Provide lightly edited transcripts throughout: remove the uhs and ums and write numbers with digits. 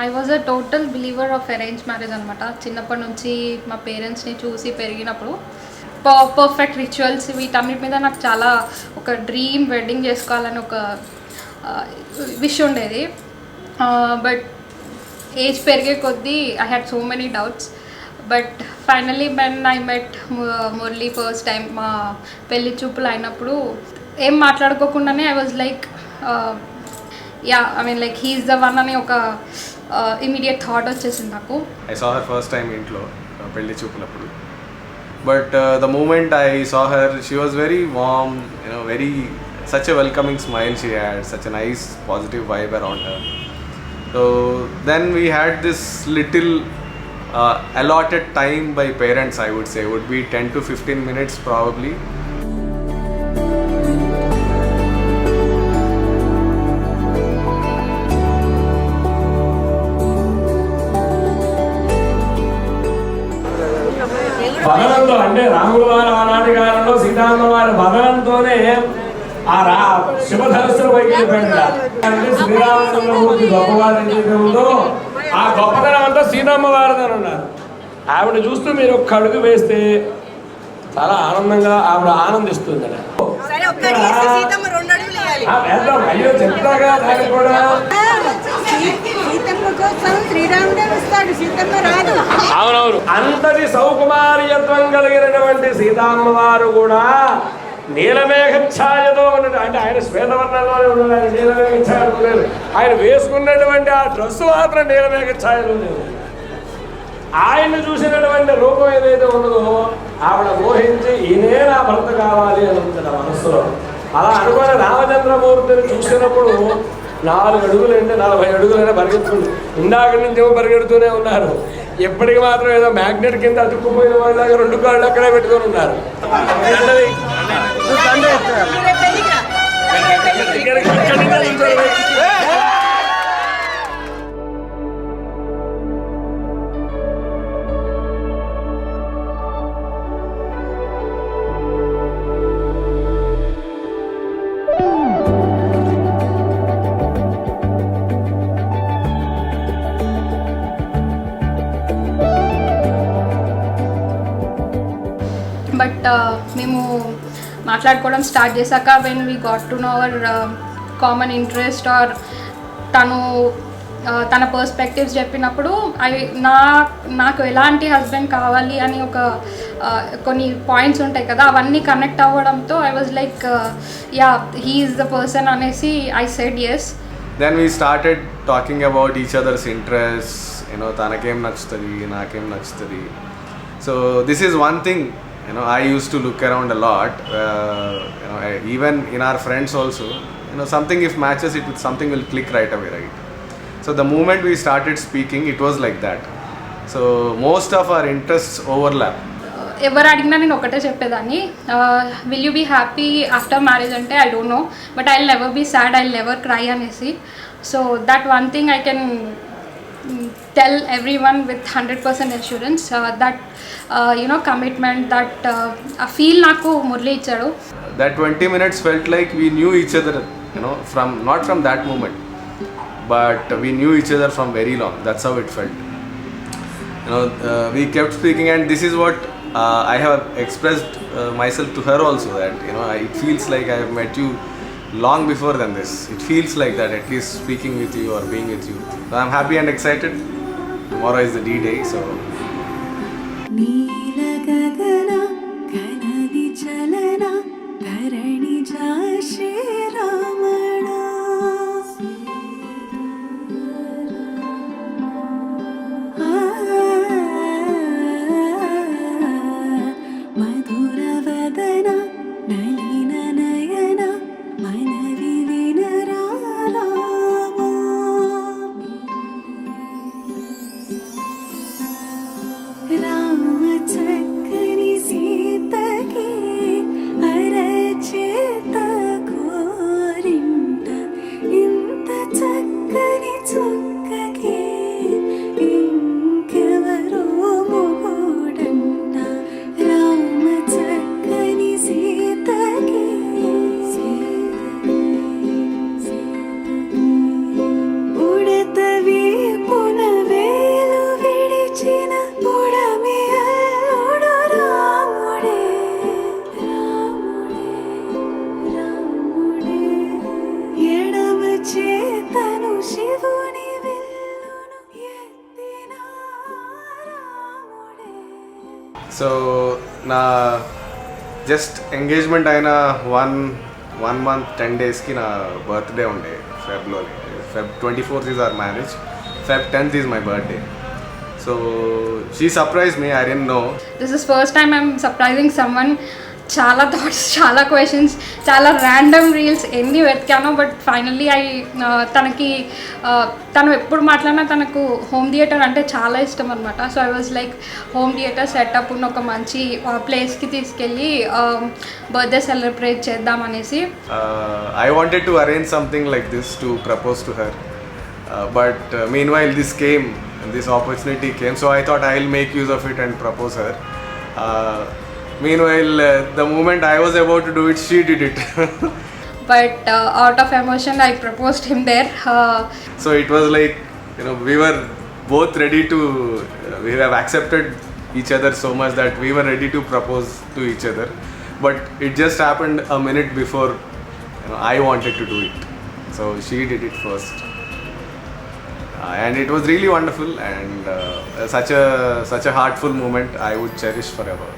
I was a total believer of arrange marriage అనమాట. చిన్నప్పటి నుంచి మా పేరెంట్స్ని చూసి పెరిగినప్పుడు పర్ఫెక్ట్ రిచువల్స్ వీటన్నిటి మీద నాకు చాలా ఒక డ్రీమ్ వెడ్డింగ్ చేసుకోవాలని ఒక విష్ ఉండేది. బట్ ఏజ్ పెరిగే కొద్దీ I had so many doubts. But finally when I met Murali first time మా పెళ్లి చూపులు అయినప్పుడు ఏం మాట్లాడుకోకుండానే I was like yeah I mean like he's the one అని ఒక ఇమీడియట్ థాట్ వచ్చేసింది నాకు. I saw her first time ఇంట్లో పెళ్లి చూపులప్పుడు. But the moment I saw her she was very warm, very such a welcoming smile she had, such a nice positive vibe around her. So then we had this little allotted time by parents, I would say would be 10 to 15 minutes probably. బదనంతో అంటే రాముల వారి ఆనాటి కాలంలో సీతారామ వారి బదనంతోనే ఆ శుభధనుసుల పైకి అంటే శ్రీరామచంద్రమూర్తి గొప్పవారు ఏదైతే ఉందో ఆ గొప్పతనం అంతా సీతమ్మ వారిదని ఉన్నారు. ఆవిడ చూస్తూ మీరు ఒక్క అడుగు వేస్తే చాలా ఆనందంగా ఆవిడ ఆనందిస్తుంది. అయ్యో చెప్తాగా దానికి కూడా అవునవును. అంతటి సౌకుమార్యత్వం కలిగినటువంటి సీతమ్మ వారు కూడా నీలమేఘ ఛాయతో ఉన్నట్టు, అంటే ఆయన శ్వేతవర్ణంలోనే ఉన్నాడు, ఆయన నీలమేఘ ఛాయలు లేదు. ఆయన వేసుకున్నటువంటి ఆ డ్రెస్సు మాత్రం నీలమేఘ ఛాయలు లేదు. ఆయన్ని చూసినటువంటి రూపం ఏదైతే ఉన్నదో ఆవిడ మోహించి ఈయనే నా భర్త కావాలి అని ఉంటుంది మనస్సులో. అలా అనుకుని రామచంద్రమూర్తిని చూసినప్పుడు 4 అడుగులంటే 40 అడుగులైనా పరిగెత్తుంది. ఇందాక నుంచి ఏమో పరిగెడుతూనే ఉన్నారు. ఎప్పటికి మాత్రం ఏదో మ్యాగ్నెట్ కింద అతుక్కుపోయిన వాళ్ళగా 2 కాళ్ళు అక్కడే పెట్టుకొని ఉన్నారు. బట్ మేము మాట్లాడుకోవడం స్టార్ట్ చేశాక when we got to know our common interest or తన పర్స్పెక్టివ్స్ చెప్పినప్పుడు నాకు ఎలాంటి హస్బెండ్ కావాలి అని ఒక కొన్ని పాయింట్స్ ఉంటాయి కదా, అవన్నీ కనెక్ట్ అవ్వడంతో I was like yeah he is the person అనేసి I said yes. Then we started talking about each other's interests, తనకేం నచ్చుతుంది నాకేం నచ్చుతుంది. So this is one thing I used to look around a lot, even in our friends also, something if matches it with something will click right away, right? So the moment we started speaking it was like that. So most of our interests overlap. ఎవరు అడిగినా నేను ఒకటే చెప్పేదాన్ని, will you be happy after marriage అంటే I don't know but I will never be sad, I will never cry అనేసి. So that one thing I can tell everyone with 100% assurance that commitment, that a feel naku Murli ichadu. That 20 minutes felt like we knew each other, from not from that moment but we knew each other from very long. That's how it felt. We kept speaking and this is what I have expressed myself to her also, that it feels like I have met you long before than this. It feels like that, at least speaking with you or being with you. So I'm happy and excited. Tomorrow is the D-Day, so Neela gagana kanadi chalana dharani ja Shri Ramana madhura vadana nalina nayana manavi vinarala Rama చక్కని సీతకి అరచి so నా just engagement అయిన one month 10 daysకి నా birthday ఉండే ఫెబ్లోనే. Feb 24th is our marriage. Feb 10th is my birthday. So she surprised me. I didn't know. This is first time I'm surprising someone. చాలా thoughts, చాలా questions, చాలా random reels ఎన్ని వెతికానో, but finally తను ఎప్పుడు మాట్లాడినా తనకు home theatre అంటే చాలా ఇష్టం అనమాట. So I was like home theatre setup ఉన్న ఒక మంచి ప్లేస్కి తీసుకెళ్ళి బర్త్డే సెలబ్రేట్ చేద్దామనేసి. I wanted to arrange something like this to propose to her. But meanwhile this opportunity came, so I thought I'll make use of it and propose her. Meanwhile, the moment I was about to do it, she did it. But out of emotion, I proposed him there. So it was like, we were both ready to, we have accepted each other so much that we were ready to propose to each other. But it just happened a minute before, I wanted to do it. So she did it first. And it was really wonderful, and such a heartful moment I would cherish forever.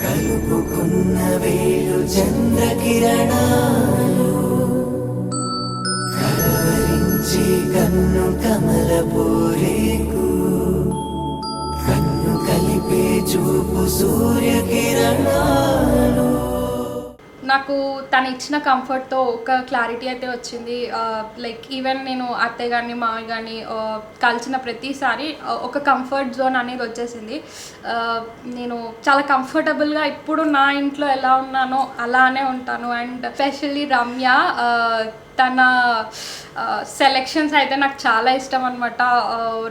కలుపుకున్న వేలు చంద్రకిరణాలు కలవరించి కన్ను కమలపూరేకు కన్ను కలిపే చూపు సూర్యకిరణాలు. నాకు తను ఇచ్చిన కంఫర్ట్తో ఒక క్లారిటీ అయితే వచ్చింది. లైక్ ఈవెన్ నేను అత్తయ్య కానీ మామయ్య కానీ కలిసిన ప్రతిసారి ఒక కంఫర్ట్ జోన్ అనేది వచ్చేసింది. నేను చాలా కంఫర్టబుల్గా ఇప్పుడు నా ఇంట్లో ఎలా ఉన్నానో అలానే ఉంటాను. అండ్ ఎస్పెషల్లీ రమ్య, తన సెలెక్షన్స్ అయితే నాకు చాలా ఇష్టం అనమాట.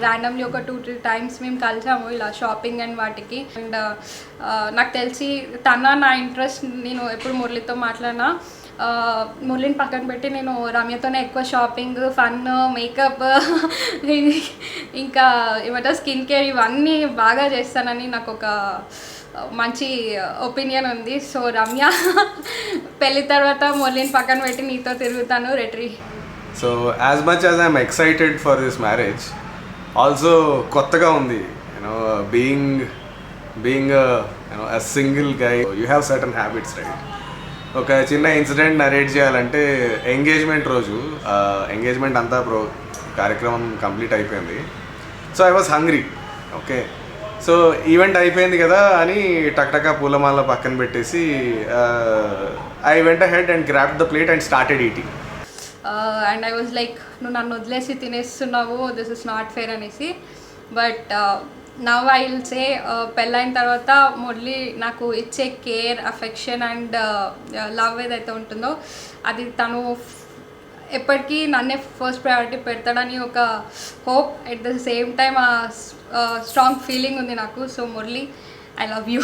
ర్యాండమ్లీ ఒక 2-3 times మేము కలిసాము ఇలా షాపింగ్ అండ్ వాటికి. అండ్ నాకు తెలిసి నా ఇంట్రెస్ట్, నేను ఎప్పుడు మురళితో మాట్లాడినా మురళిని పక్కన పెట్టి నేను రమ్యతోనే ఎక్కువ షాపింగ్, ఫన్, మేకప్, ఇంకా ఏమంటారు స్కిన్ కేర్ ఇవన్నీ బాగా చేస్తానని నాకు ఒక మంచి ఒపీనియన్ ఉంది. సో రమ్య, పెళ్ళి తర్వాత మురళిని పక్కన పెట్టి నీతో తిరుగుతాను రెట్రీ. So as much as I'm excited for this marriage, also కొత్తగా ఉంది. Being a single guy, you have certain habits, right? ఒక చిన్న ఇన్సిడెంట్ నరేట్ చేయాలంటే, ఎంగేజ్మెంట్ అంతా కార్యక్రమం కంప్లీట్ అయిపోయింది. So I was hungry. Okay, so event అయిపోయింది కదా అని టక్టకా పూలమాల పక్కన పెట్టేసి I went ahead and grabbed the plate and started eating. And I was like, నువ్వు నన్ను వదిలేసి తినేస్తున్నావు, దిస్ ఇస్ నాట్ ఫేర్ అనేసి. But now I will say, పెళ్ళైన తర్వాత మురళి నాకు ఇచ్చే కేర్, అఫెక్షన్ అండ్ లవ్ ఏదైతే ఉంటుందో అది తను ఎప్పటికీ నన్నే ఫస్ట్ ప్రయారిటీ పెడతాడని ఒక hope, at the same time strong feeling ఉంది నాకు. So Murali, I love you.